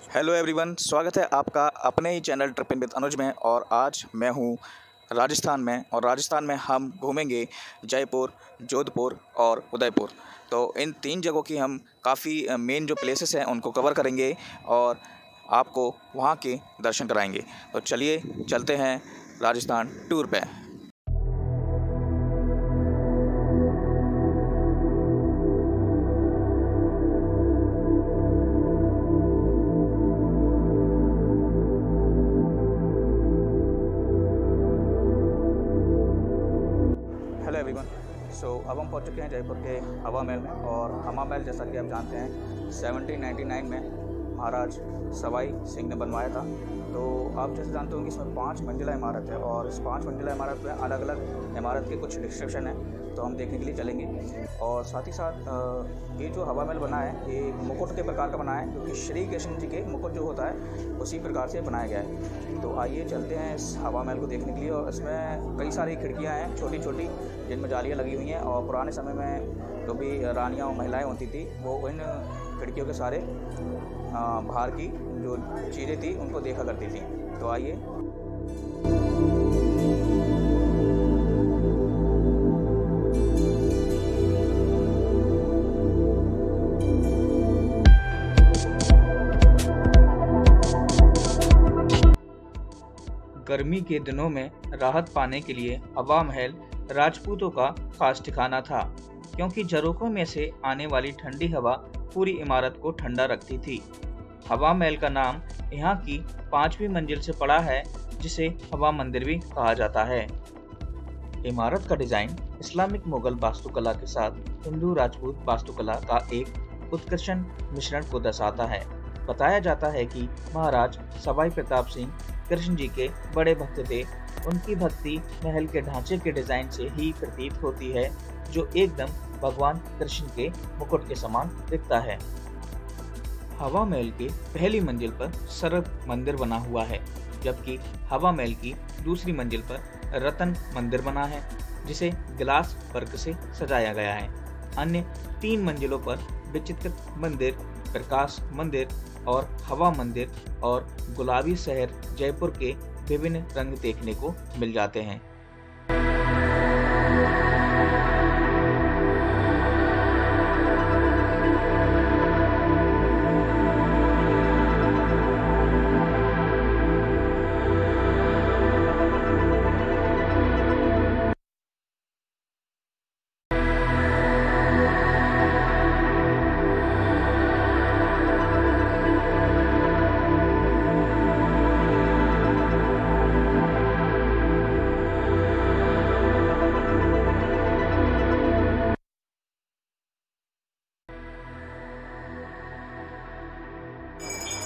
Hello everyone, स्वागत है आपका अपने ही चैनल ट्रिप इन विद अनुज में। और आज मैं हूँ राजस्थान में, और राजस्थान में हम घूमेंगे जयपुर, जोधपुर और उदयपुर। तो इन तीन जगहों की हम काफ़ी मेन जो प्लेसेस हैं उनको कवर करेंगे और आपको वहाँ के दर्शन कराएंगे। तो चलिए चलते हैं राजस्थान टूर पे। हेलो एवरीवन, अब हम पहुंच चुके हैं जयपुर के हवा महल में। और हवा महल जैसा कि आप जानते हैं 1799 में महाराज सवाई सिंह ने बनवाया था। तो आप जैसे जानते होंगे इसमें 5 मंजिला इमारत है, और इस 5 मंजिला इमारत में अलग अलग इमारत के कुछ डिस्क्रिप्शन है, तो हम देखने के लिए चलेंगे। और साथ ही साथ ये जो हवा महल बना है ये मुकुट के प्रकार का बना है, क्योंकि श्री कृष्ण जी के मुकुट जो होता है उसी प्रकार से बनाया गया है। तो आइए चलते हैं इस हवा महल को देखने के लिए। और इसमें कई सारी खिड़कियाँ हैं छोटी छोटी, जिनमें जालियाँ लगी हुई हैं। और पुराने समय में जो भी रानियाँ और महिलाएँ होती थी वो इन खिड़कियों के सारे बाहर की जो चीज़ें थी उनको देखा करती थी। तो आइए। गर्मी के दिनों में राहत पाने के लिए हवा महल राजपूतों का खास ठिकाना था, क्योंकि झरोखों में से आने वाली ठंडी हवा पूरी इमारत को ठंडा रखती थी। हवा महल का नाम यहाँ की 5वीं मंजिल से पड़ा है, जिसे हवा मंदिर भी कहा जाता है। इमारत का डिजाइन इस्लामिक मुगल वास्तुकला के साथ हिंदू राजपूत वास्तुकला का एक उत्कृष्ट मिश्रण को दर्शाता है। बताया जाता है कि महाराज सवाई प्रताप सिंह कृष्ण जी के बड़े भक्त थे। उनकी भक्ति महल के ढांचे के डिजाइन से ही प्रतीत होती है, जो एकदम भगवान कृष्ण के मुकुट के समान दिखता है। हवा महल के पहली मंजिल पर सरद मंदिर बना हुआ है, जबकि हवा महल की दूसरी मंजिल पर रतन मंदिर बना है, जिसे गिलास वर्क से सजाया गया है। अन्य 3 मंजिलों पर विचित्र मंदिर, प्रकाश मंदिर और हवा मंदिर और गुलाबी शहर जयपुर के विभिन्न रंग देखने को मिल जाते हैं।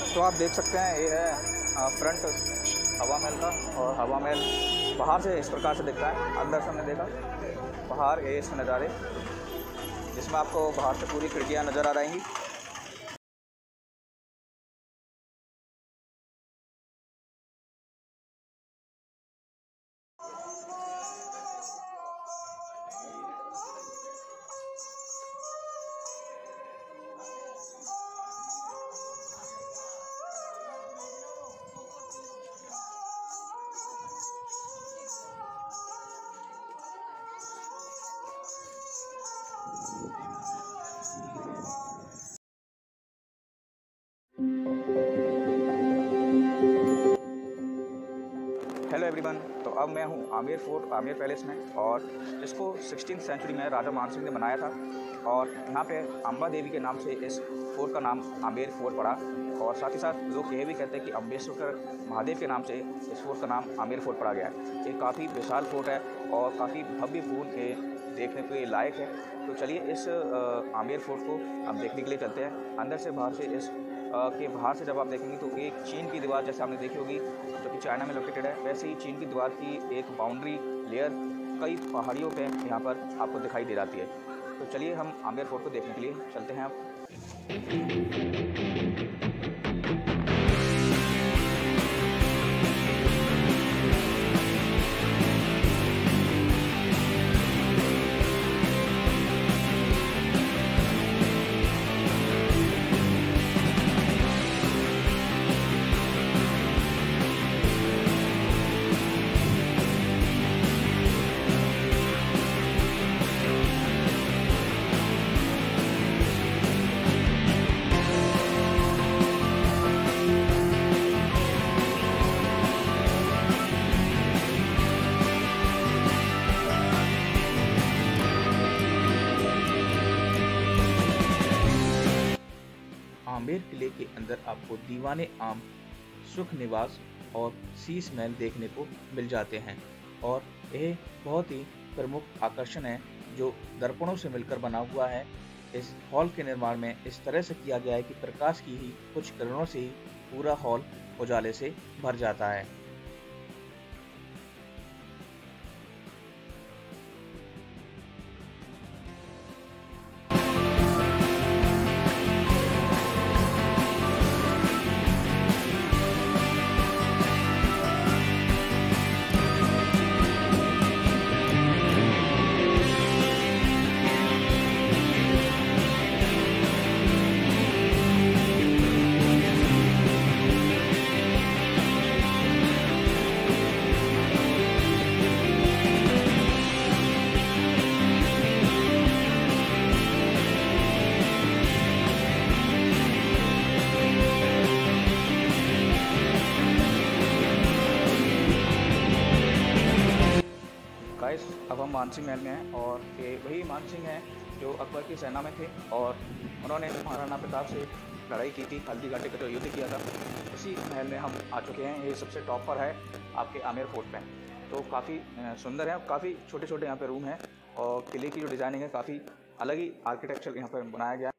तो आप देख सकते हैं ये है फ्रंट हवा महल का। और हवा महल बाहर से इस प्रकार से दिखता है। अंदर से हमने देखा बाहर ये इसके नज़ारे, जिसमें आपको बाहर से पूरी खिड़कियाँ नज़र आ रहेंगी। हेलो एवरीवन, तो अब मैं हूँ आमेर फोर्ट, आमेर पैलेस में। और इसको 16th सेंचुरी में राजा मान सिंह ने बनाया था। और यहाँ पे अम्बा देवी के नाम से इस फोर्ट का नाम आमेर फोर्ट पड़ा। और साथ ही साथ लोग ये भी कहते हैं कि अम्बेश्वर महादेव के नाम से इस फोर्ट का नाम आमेर फोर्ट पड़ा गया है। ये काफ़ी विशाल फोर्ट है और काफ़ी भव्यपूर्ण है, देखने के लायक है। तो चलिए इस आमेर फोर्ट को हम देखने के लिए चलते हैं। अंदर से बाहर से इस के बाहर से जब आप देखेंगे तो एक चीन की दीवार, जैसे आपने देखी होगी, जो कि चाइना में लोकेटेड है, वैसे ही चीन की दीवार की एक बाउंड्री लेयर कई पहाड़ियों पे यहाँ पर आपको दिखाई दे जाती है। तो चलिए हम आमेर फोर्ट को देखने के लिए चलते हैं अब। ग्वालियर किले के अंदर आपको दीवाने आम, सुख निवास और शीश महल देखने को मिल जाते हैं। और यह बहुत ही प्रमुख आकर्षण है जो दर्पणों से मिलकर बना हुआ है। इस हॉल के निर्माण में इस तरह से किया गया है कि प्रकाश की ही कुछ किरणों से ही पूरा हॉल उजाले से भर जाता है। अब हम मानसिंह महल में हैं और ये वही मानसिंह हैं जो अकबर की सेना में थे और उन्होंने महाराणा प्रताप से लड़ाई की थी, हल्दी घाटी का जो युद्ध किया था। उसी महल में हम आ चुके हैं। ये सबसे टॉप पर है आपके आमेर फोर्ट पे। तो काफ़ी सुंदर है, काफ़ी छोटे छोटे यहाँ पे रूम हैं और किले की जो डिज़ाइनिंग है काफ़ी अलग ही आर्किटेक्चर यहाँ पर बनाया गया है।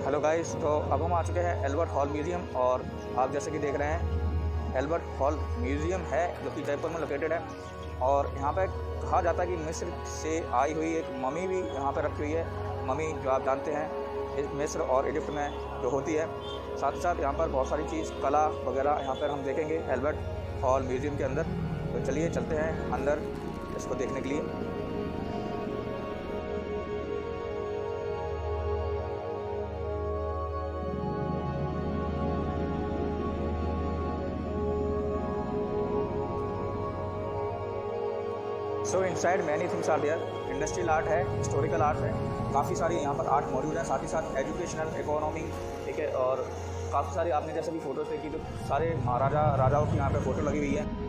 हेलो गाइस, तो अब हम आ चुके हैं एल्बर्ट हॉल म्यूज़ियम और आप जैसे कि देख रहे हैं एल्बर्ट हॉल म्यूज़ियम है जो कि जयपुर में लोकेटेड है। और यहाँ पे कहा जाता है कि मिस्र से आई हुई एक ममी भी यहाँ पे रखी हुई है। ममी जो आप जानते हैं मिस्र और इजिप्ट में जो होती है। साथ ही साथ यहाँ पर बहुत सारी चीज़ कला वगैरह यहाँ पर हम देखेंगे एल्बर्ट हॉल म्यूज़ियम के अंदर। तो चलिए चलते हैं अंदर इसको देखने के लिए। So inside many things are there. Industrial art है, हिस्टोरिकल आर्ट है, काफ़ी सारी यहाँ पर आर्ट मौजूद है। साथ ही साथ एजुकेशनल, इकोनॉमी, ठीक है। और काफ़ी सारी आपने जैसे भी फ़ोटोज़ देखी तो सारे महाराजा राजाओं की यहाँ पे फ़ोटो लगी हुई है।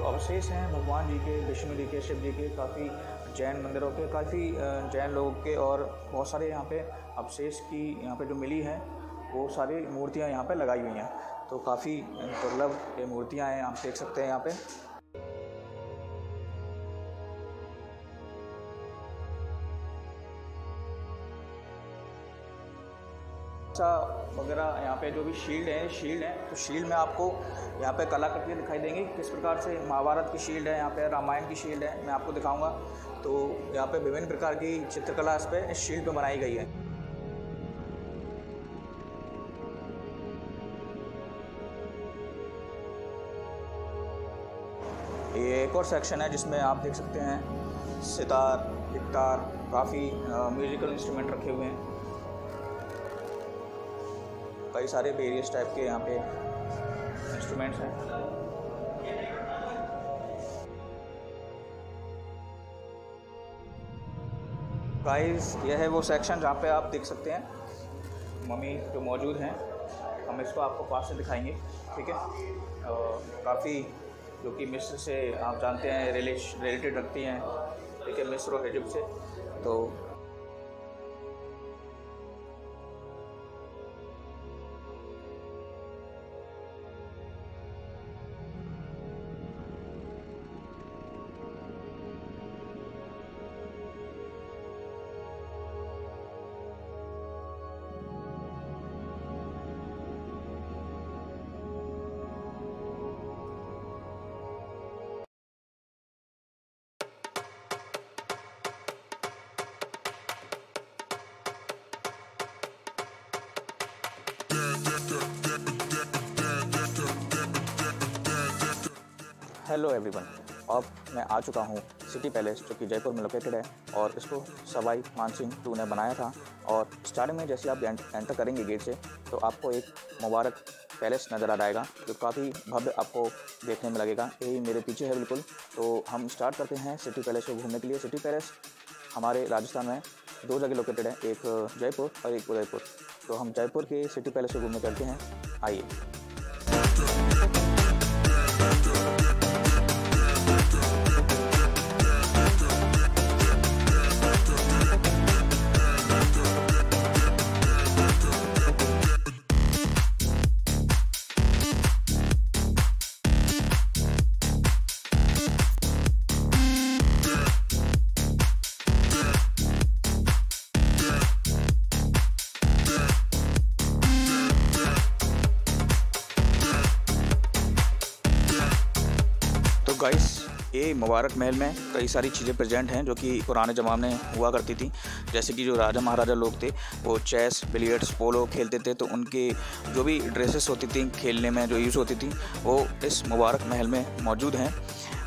अवशेष हैं भगवान जी के, विष्णु जी के, शिव जी के, काफ़ी जैन मंदिरों के, काफ़ी जैन लोगों के और बहुत सारे यहाँ पे अवशेष की यहाँ पे जो मिली हैं वो सारी मूर्तियाँ यहाँ पे लगाई हुई हैं। तो काफ़ी दुर्लभ ये मूर्तियाँ हैं, आप देख सकते हैं यहाँ पे। वगैरह यहाँ पे जो भी शील्ड है तो शील्ड में आपको यहाँ पे कलाकृतियाँ दिखाई देंगी। किस प्रकार से महाभारत की शील्ड है, यहाँ पे रामायण की शील्ड है, मैं आपको दिखाऊंगा। तो यहाँ पे विभिन्न प्रकार की चित्रकला इस पे शील्ड पे बनाई गई है। ये एक और सेक्शन है जिसमें आप देख सकते हैं सितार, गिटार, काफ़ी म्यूजिकल इंस्ट्रूमेंट रखे हुए हैं। कई सारे वेरियस टाइप के यहाँ पे इंस्ट्रूमेंट्स हैं। गाइस, यह है वो सेक्शन जहाँ पे आप देख सकते हैं मम्मी जो मौजूद हैं। हम इसको आपको पास से दिखाएंगे, ठीक है। काफ़ी जो कि मिस्र से आप जानते हैं रिलेटेड रखती हैं, ठीक है, मिस्र और इजिप्ट से। तो हेलो एवरीवन, अब मैं आ चुका हूँ सिटी पैलेस, जो कि जयपुर में लोकेटेड है और इसको सवाई मानसिंह II ने बनाया था। और स्टार्टिंग में जैसे आप एंटर करेंगे गेट से, तो आपको एक मुबारक पैलेस नज़र आ जाएगा जो काफ़ी भव्य आपको देखने में लगेगा। यही मेरे पीछे है बिल्कुल। तो हम स्टार्ट करते हैं सिटी पैलेस को घूमने के लिए। सिटी पैलेस हमारे राजस्थान में 2 जगह लोकेटेड है, एक जयपुर और एक उदयपुर। तो हम जयपुर के सिटी पैलेस को घूमने करते हैं, आइए। गाइस, ये मुबारक महल में कई सारी चीज़ें प्रेजेंट हैं जो कि पुराने ज़माने में हुआ करती थी। जैसे कि जो राजा महाराजा लोग थे वो चेस, बिलियर्ड्स, पोलो खेलते थे, तो उनके जो भी ड्रेसेस होती थी खेलने में जो यूज़ होती थी वो इस मुबारक महल में मौजूद हैं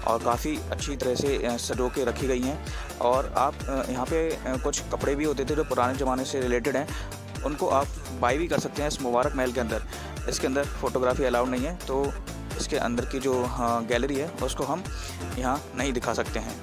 और काफ़ी अच्छी तरह से सजो के रखी गई हैं। और आप यहाँ पे कुछ कपड़े भी होते थे जो पुराने ज़माने से रिलेटेड हैं, उनको आप बाय भी कर सकते हैं इस मुबारक महल के अंदर। इसके अंदर फ़ोटोग्राफी अलाउड नहीं है, तो इसके अंदर की जो गैलरी है उसको हम यहाँ नहीं दिखा सकते हैं।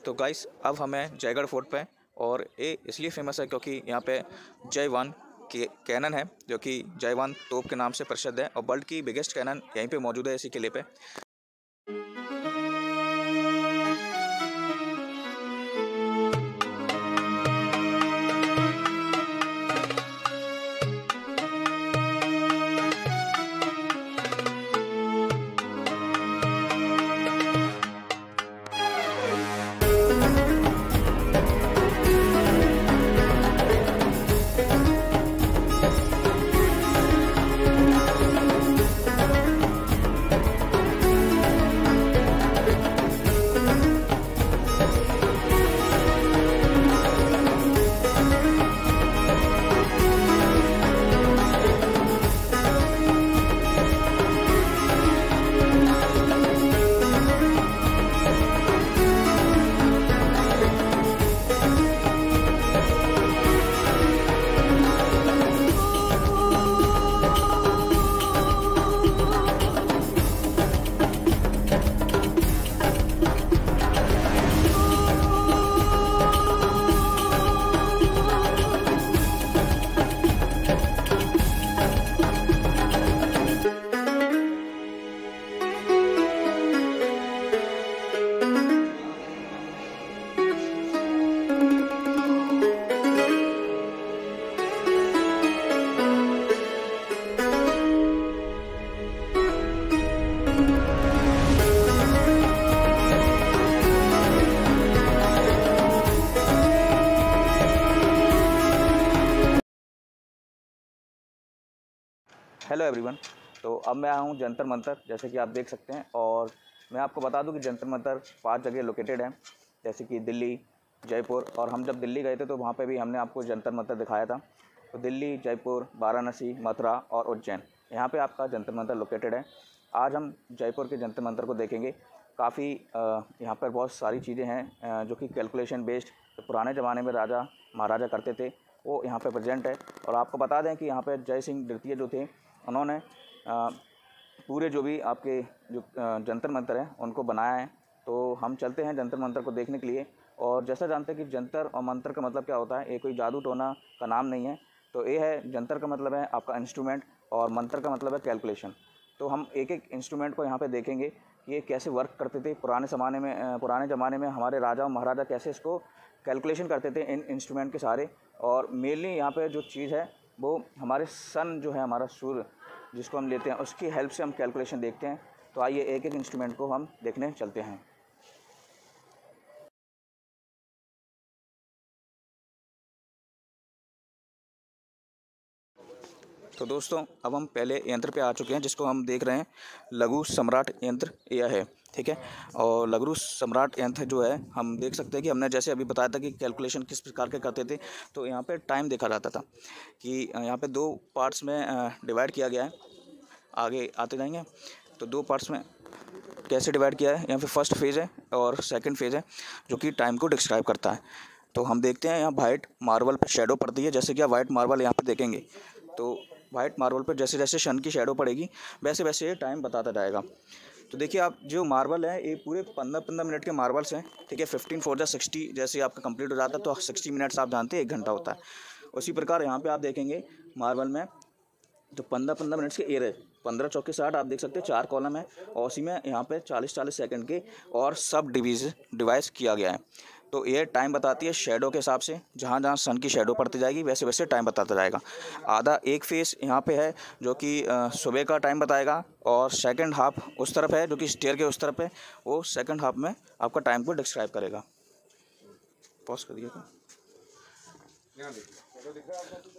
तो गाइस अब हमें जयगढ़ फोर्ट पे, और ये इसलिए फेमस है क्योंकि यहाँ पे जय-1 के कैनन है जो कि जय-1 तोप के नाम से प्रसिद्ध है, और वर्ल्ड की बिगेस्ट कैनन यहीं पे मौजूद है इसी किले पे। हेलो एवरीवन, तो अब मैं आया हूँ जंतर मंतर, जैसे कि आप देख सकते हैं। और मैं आपको बता दूं कि जंतर मंतर 5 जगह लोकेटेड है, जैसे कि दिल्ली, जयपुर। और हम जब दिल्ली गए थे तो वहाँ पे भी हमने आपको जंतर मंतर दिखाया था। तो दिल्ली, जयपुर, वाराणसी, मथुरा और उज्जैन, यहाँ पे आपका जंतर मंतर लोकेटेड है। आज हम जयपुर के जंतर मंतर को देखेंगे। काफ़ी यहाँ पर बहुत सारी चीज़ें हैं जो कि कैलकुलेशन बेस्ड, तो पुराने ज़माने में राजा महाराजा करते थे वो यहाँ पे प्रेजेंट है। और आपको बता दें कि यहाँ पे जय सिंह द्वितीय जो थे, उन्होंने पूरे जो भी आपके जो जंतर मंतर हैं उनको बनाया है। तो हम चलते हैं जंतर मंतर को देखने के लिए। और जैसा जानते हैं कि जंतर और मंतर का मतलब क्या होता है, ये कोई जादू टोना का नाम नहीं है। तो ये है, जंतर का मतलब है आपका इंस्ट्रूमेंट और मंत्र का मतलब है कैलकुलेशन। तो हम एक एक इंस्ट्रूमेंट को यहाँ पे देखेंगे कि ये कैसे वर्क करते थे पुराने ज़माने में हमारे राजा और महाराजा कैसे इसको कैलकुलेशन करते थे इन इंस्ट्रूमेंट के सारे। और मेनली यहाँ पे जो चीज़ है वो हमारे सन जो है, हमारा सूर्य जिसको हम लेते हैं, उसकी हेल्प से हम कैलकुलेशन देखते हैं। तो आइए एक एक इंस्ट्रूमेंट को हम देखने चलते हैं। तो दोस्तों अब हम पहले यंत्र पे आ चुके हैं जिसको हम देख रहे हैं, लघु सम्राट यंत्र यह है, ठीक है। और लघु सम्राट यंत्र जो है, हम देख सकते हैं कि हमने जैसे अभी बताया था कि कैलकुलेशन किस प्रकार के करते थे। तो यहाँ पे टाइम देखा जाता था कि यहाँ पे 2 पार्ट्स में डिवाइड किया गया है। आगे आते जाएंगे तो 2 पार्ट्स में कैसे डिवाइड किया है। यहाँ पे फर्स्ट फेज़ है और सेकंड फेज़ है जो कि टाइम को डिस्क्राइब करता है। तो हम देखते हैं यहाँ वाइट मार्बल पर शेडो पड़ती है। जैसे कि आप वाइट मार्बल यहाँ पे देखेंगे तो वाइट मार्बल पर जैसे जैसे सन की शेडो पड़ेगी वैसे वैसे ये टाइम बताता जाएगा। तो देखिए आप, जो मार्बल है ये पूरे 15-15 मिनट के मार्बल्स हैं, ठीक है। 15 4 60 जैसे आपका कंप्लीट हो जाता है तो 60 मिनट्स आप जानते हैं 1 घंटा होता है। उसी प्रकार यहाँ पे आप देखेंगे मार्बल में जो 15-15 मिनट्स के एयर है, 15 चौके 60 आप देख सकते हैं 4 कॉलम है। और उसी में यहाँ पे 40-40 सेकंड के और सब डिवाइस किया गया है। तो ये टाइम बताती है शेडो के हिसाब से, जहाँ जहाँ सन की शेडो पड़ती जाएगी वैसे वैसे टाइम बताता जाएगा। आधा एक फेस यहाँ पे है जो कि सुबह का टाइम बताएगा, और सेकंड हाफ उस तरफ है जो कि स्टेयर के उस तरफ है, वो सेकंड हाफ में आपका टाइम को डिस्क्राइब करेगा। पॉज कर दिया था।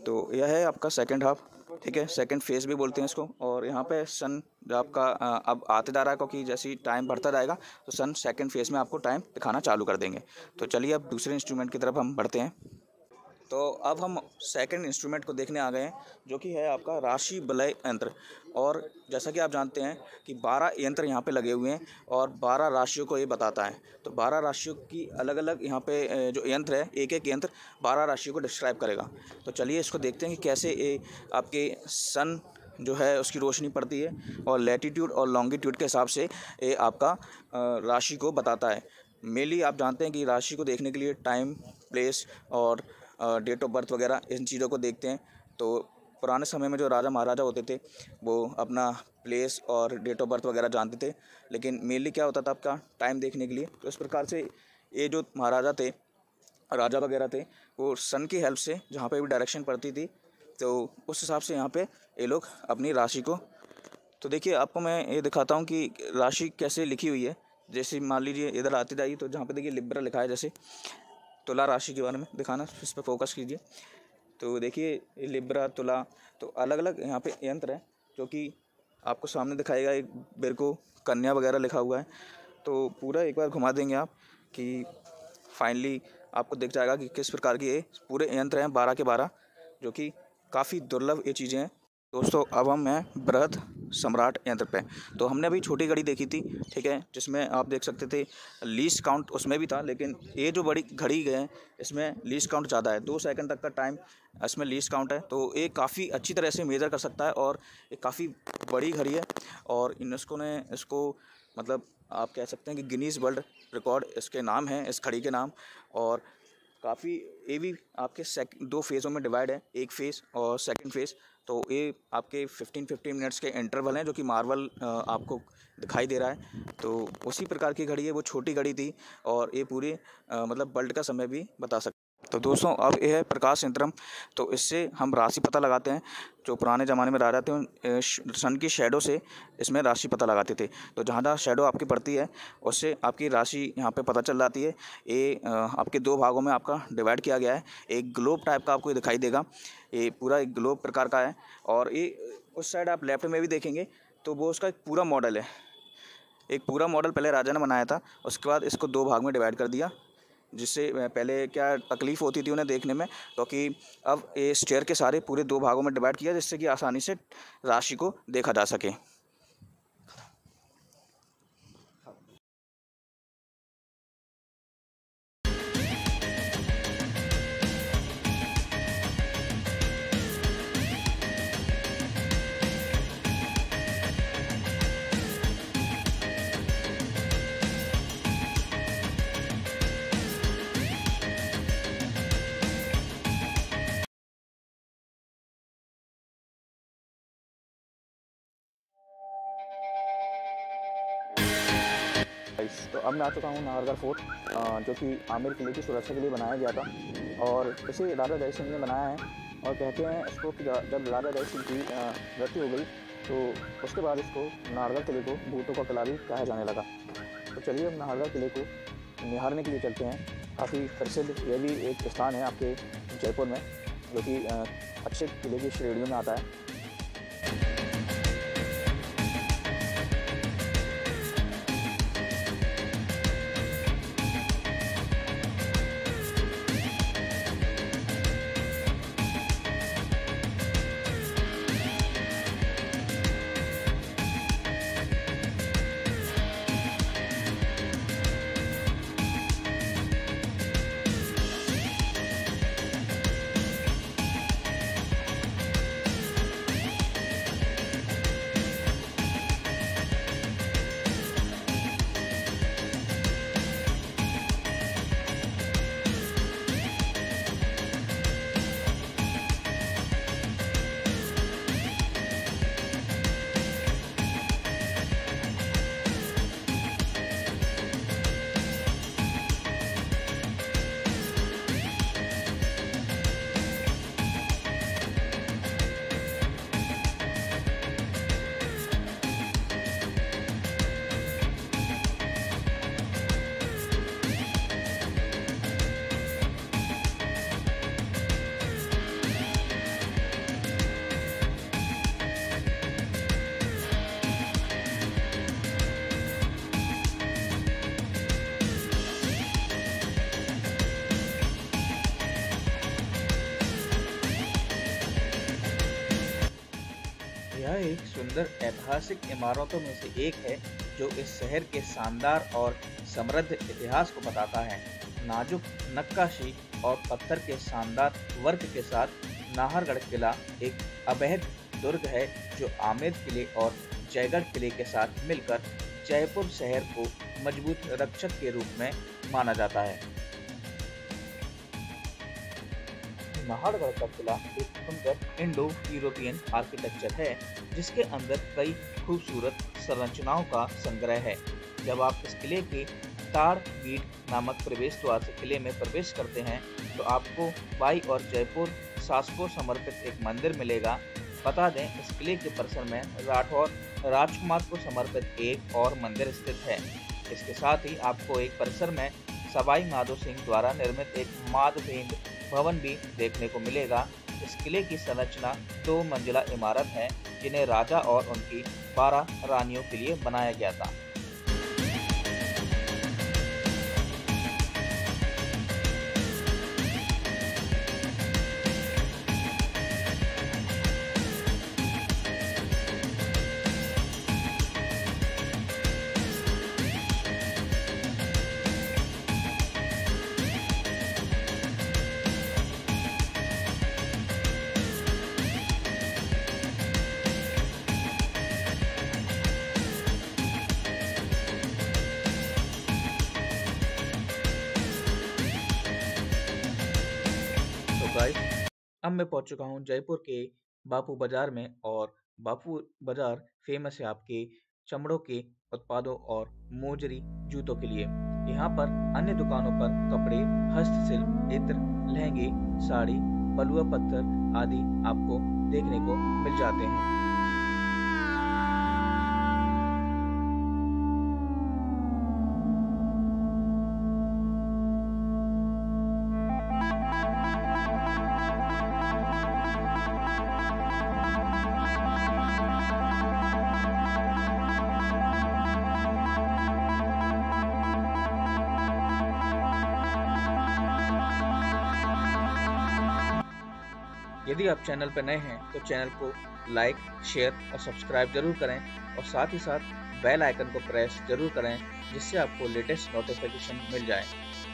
तो यह है आपका सेकंड हाफ, ठीक है, सेकंड फेज भी बोलते हैं इसको। और यहाँ पे सन जो आपका अब आते जा रहा है, क्योंकि जैसे ही टाइम बढ़ता जाएगा तो सन सेकंड फेज में आपको टाइम दिखाना चालू कर देंगे। तो चलिए अब दूसरे इंस्ट्रूमेंट की तरफ हम बढ़ते हैं। तो अब हम सेकंड इंस्ट्रूमेंट को देखने आ गए हैं, जो कि है आपका राशि बलय यंत्र। और जैसा कि आप जानते हैं कि 12 यंत्र यहाँ पे लगे हुए हैं और 12 राशियों को ये बताता है। तो 12 राशियों की अलग अलग यहाँ पे जो यंत्र है, एक एक यंत्र 12 राशियों को डिस्क्राइब करेगा। तो चलिए इसको देखते हैं कि कैसे ये आपके सन जो है उसकी रोशनी पड़ती है और लैटीट्यूड और लॉन्गिट्यूड के हिसाब से ये आपका राशि को बताता है। मेनली आप जानते हैं कि राशि को देखने के लिए टाइम, प्लेस और डेट ऑफ बर्थ वगैरह इन चीज़ों को देखते हैं। तो पुराने समय में जो राजा महाराजा होते थे वो अपना प्लेस और डेट ऑफ बर्थ वगैरह जानते थे, लेकिन मेनली क्या होता था आपका टाइम देखने के लिए। तो इस प्रकार से ये जो महाराजा थे, राजा वगैरह थे, वो सन की हेल्प से जहाँ पे भी डायरेक्शन पड़ती थी तो उस हिसाब से यहाँ पे ये लोग अपनी राशि को। तो देखिए आपको मैं ये दिखाता हूँ कि राशि कैसे लिखी हुई है। जैसे मान लीजिए इधर आती जाइए तो जहाँ पे देखिए लिब्रा लिखा है, जैसे तुला राशि के बारे में दिखाना, इस पर फोकस कीजिए। तो देखिए लिब्रा, तुला, तो अलग अलग यहाँ पे यंत्र हैं जो कि आपको सामने दिखाएगा। एक बिरको, कन्या वगैरह लिखा हुआ है। तो पूरा एक बार घुमा देंगे आप कि फाइनली आपको दिख जाएगा कि किस प्रकार की ये पूरे यंत्र हैं, 12 के 12, जो कि काफ़ी दुर्लभ ये चीज़ें हैं। दोस्तों अब हम हैं बृहद सम्राट यंत्र पे। तो हमने अभी छोटी घड़ी देखी थी, ठीक है, जिसमें आप देख सकते थे लीस्ट काउंट उसमें भी था, लेकिन ये जो बड़ी घड़ी है इसमें लीस्ट काउंट ज़्यादा है, 2 सेकंड तक का टाइम इसमें लीस्ट काउंट है। तो ये काफ़ी अच्छी तरह से मेज़र कर सकता है और ये काफ़ी बड़ी घड़ी है। और यूनेस्को ने इसको मतलब आप कह सकते हैं कि गिनीज वर्ल्ड रिकॉर्ड इसके नाम है, इस घड़ी के नाम। और काफ़ी ये भी आपके 2 फेज़ों में डिवाइड है, एक फ़ेज़ और सेकंड फ़ेज़। तो ये आपके 15-15 मिनट्स के इंटरवल हैं, जो कि मार्वल आपको दिखाई दे रहा है। तो उसी प्रकार की घड़ी है, वो छोटी घड़ी थी और ये पूरे मतलब वर्ल्ड का समय भी बता सकती है। तो दोस्तों अब ये है प्रकाश यंत्रम। तो इससे हम राशि पता लगाते हैं। जो पुराने ज़माने में राजा थे सन की शैडो से इसमें राशि पता लगाते थे। तो जहाँ जहाँ शैडो आपकी पड़ती है उससे आपकी राशि यहाँ पे पता चल जाती है। ये आपके 2 भागों में आपका डिवाइड किया गया है। एक ग्लोब टाइप का आपको दिखाई देगा, ये पूरा एक ग्लोब प्रकार का है। और ये उस साइड आप लेफ्ट में भी देखेंगे तो वो उसका एक पूरा मॉडल है। एक पूरा मॉडल पहले राजा ने बनाया था, उसके बाद इसको 2 भाग में डिवाइड कर दिया, जिससे पहले क्या तकलीफ़ होती थी उन्हें देखने में, क्योंकि अब ये स्टेयर के सारे पूरे 2 भागों में डिवाइड किया, जिससे कि आसानी से राशि को देखा जा सके। तो अब मैं आ चुका हूँ नाहरगढ़ फोर्ट, जो कि आमेर किले की सुरक्षा के लिए बनाया गया था और इसे राजा जय सिंह ने बनाया है। और कहते हैं इसको कि जब राजा जय सिंह की मृत्यु हो गई तो उसके बाद इसको नाहरगढ़ किले को भूतों का किला भी कहा जाने लगा। तो चलिए हम नाहरगढ़ किले को निहारने के लिए चलते हैं। काफ़ी प्रसिद्ध यह भी एक स्थान है आपके जयपुर में, जो कि अच्छे किले की श्रेणियों में आता है। यह एक सुंदर ऐतिहासिक इमारतों में से एक है जो इस शहर के शानदार और समृद्ध इतिहास को बताता है। नाजुक नक्काशी और पत्थर के शानदार वर्क के साथ नाहरगढ़ किला एक अभेद दुर्ग है जो आमेर किले और जयगढ़ किले के साथ मिलकर जयपुर शहर को मजबूत रक्षक के रूप में माना जाता है। नाहरगढ़ का किला एक सुंदर इंडो यूरोपियन आर्किटेक्चर है जिसके अंदर कई खूबसूरत संरचनाओं का संग्रह है। जब आप इस किले के ताड़ गेट नामक प्रवेश द्वार से किले में प्रवेश करते हैं तो आपको बाई और जयपुर शासकों समर्पित एक मंदिर मिलेगा। बता दें, इस किले के परिसर में राठौर राजकुमार को समर्पित एक और मंदिर स्थित है। इसके साथ ही आपको एक परिसर में सवाई माधो सिंह द्वारा निर्मित एक माधवेंद्र भवन भी देखने को मिलेगा। इस किले की संरचना 2 मंजिला इमारत है जिन्हें राजा और उनकी 12 रानियों के लिए बनाया गया था। गाइस, अब मैं पहुंच चुका हूं जयपुर के बापू बाजार में और बापू बाजार फेमस है आपके चमड़ों के उत्पादों और मोजरी जूतों के लिए। यहाँ पर अन्य दुकानों पर कपड़े, हस्तशिल्प, इत्र, लहंगे, साड़ी, बलुआ पत्थर आदि आपको देखने को मिल जाते हैं। यदि आप चैनल पर नए हैं तो चैनल को लाइक, शेयर और सब्सक्राइब जरूर करें और साथ ही साथ बेल आइकन को प्रेस जरूर करें जिससे आपको लेटेस्ट नोटिफिकेशन मिल जाए।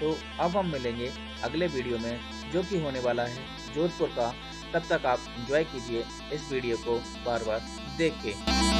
तो अब हम मिलेंगे अगले वीडियो में जो कि होने वाला है जोधपुर का। तब तक आप एंजॉय कीजिए इस वीडियो को बार बार देख के।